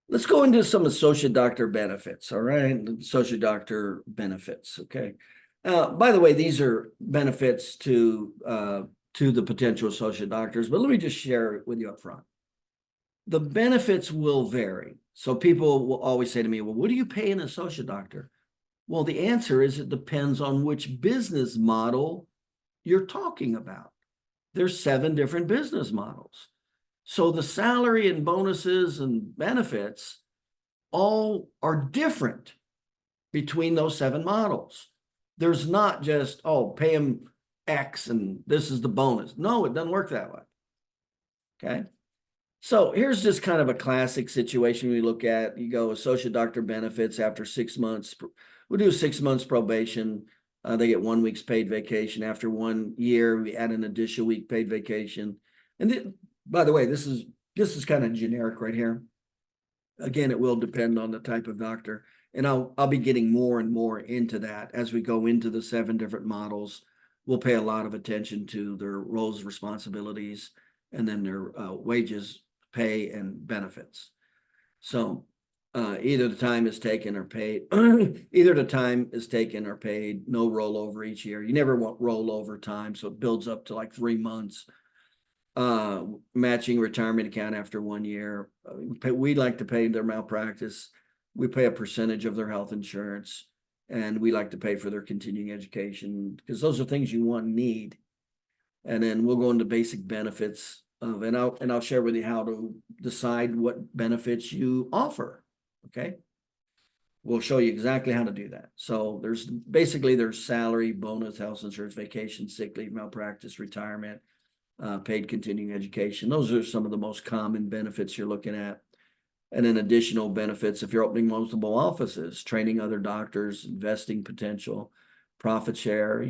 Let's go into some associate doctor benefits, all right? Associate doctor benefits, okay? By the way, these are benefits to the potential associate doctors, but let me just share it with you up front. The benefits will vary. So people will always say to me, well, what do you pay an associate doctor? Well, the answer is it depends on which business model you're talking about. There's 7 different business models. So the salary and bonuses and benefits all are different between those 7 models. There's not just, oh, pay them X and this is the bonus. No, it doesn't work that way. Okay. So here's just kind of a classic situation we look at. You go associate doctor benefits after 6 months. We'll do 6 months probation. They get 1 week's paid vacation. After 1 year, we add an additional week paid vacation. And by the way, this is kind of generic right here. Again, it will depend on the type of doctor. And I'll be getting more and more into that as we go into the 7 different models. We'll pay a lot of attention to their roles, responsibilities, and then their wages, pay, and benefits. So either the time is taken or paid, either the time is taken or paid, no rollover each year. You never want rollover time, so it builds up to like 3 months. Matching retirement account after 1 year. We like to pay their malpractice. We pay a percentage of their health insurance, and we like to pay for their continuing education because those are things you want and need. And then we'll go into basic benefits of, and I'll share with you how to decide what benefits you offer. Okay. We'll show you exactly how to do that. So there's salary, bonus, health insurance, vacation, sick leave, malpractice, retirement, paid continuing education. Those are some of the most common benefits you're looking at. And then additional benefits if you're opening multiple offices, training other doctors, investing potential, profit share,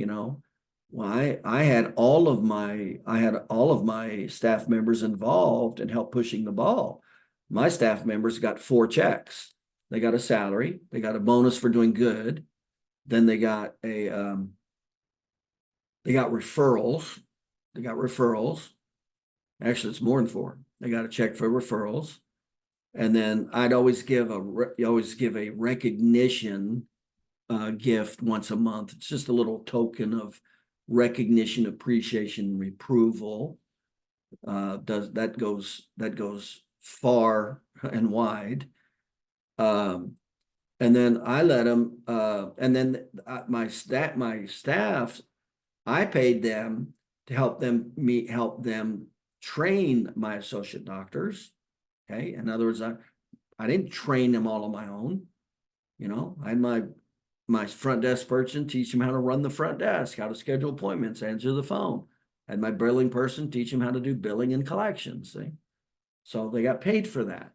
Well, I had all of my staff members involved and helped pushing the ball. My staff members got 4 checks. They got a salary, they got a bonus for doing good, then they got referrals. They got referrals. Actually, it's more than 4. They got a check for referrals. And then I'd always give a recognition gift once a month. It's just a little token of recognition, appreciation, approval. That goes far and wide. And then I let them, and then my staff, I paid them to help them train my associate doctors. Okay. In other words, I didn't train them all on my own. I had my front desk person teach them how to run the front desk, how to schedule appointments, answer the phone. I had my billing person teach them how to do billing and collections. See? So they got paid for that.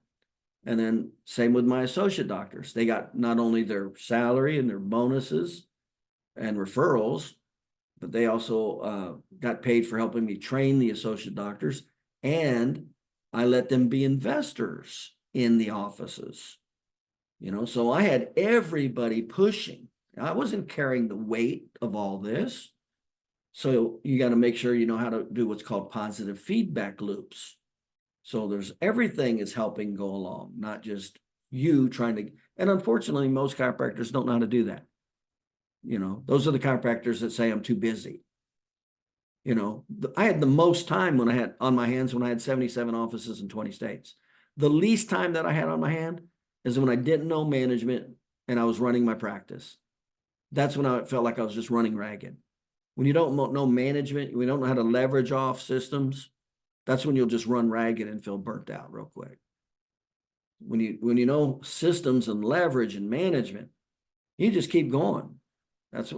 And then same with my associate doctors. They got not only their salary and their bonuses and referrals, but they also got paid for helping me train the associate doctors, and I let them be investors in the offices. So I had everybody pushing. I wasn't carrying the weight of all this. So you got to make sure you know how to do what's called positive feedback loops. So everything is helping go along, not just you trying to, and unfortunately, most chiropractors don't know how to do that. Those are the chiropractors that say I'm too busy. I had the most time when I had on my hands when I had 77 offices in 20 states. The least time that I had on my hand is when I didn't know management and I was running my practice. That's when I felt like I was just running ragged. When you don't know management, we don't know how to leverage off systems, that's when you'll just run ragged and feel burnt out real quick. When you know systems and leverage and management, you just keep going. That's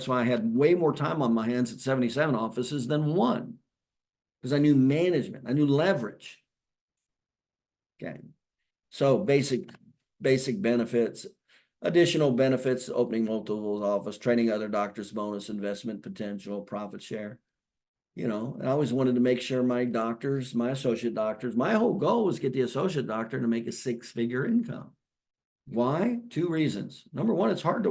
why I had way more time on my hands at 77 offices than 1, because I knew management, I knew leverage. Okay. So basic benefits, additional benefits, opening multiple office, training other doctors, bonus, investment potential, profit share. I always wanted to make sure my doctors, my associate doctors, my whole goal was get the associate doctor to make a 6-figure income. Why? 2 reasons. Number 1, it's hard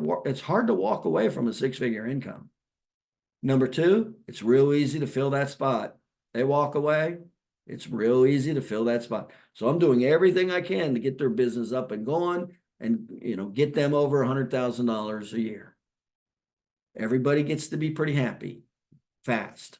to walk away from a 6-figure income. Number 2, it's real easy to fill that spot. They walk away, It's real easy to fill that spot. So I'm doing everything I can to get their business up and going and, get them over $100,000 a year. Everybody gets to be pretty happy fast.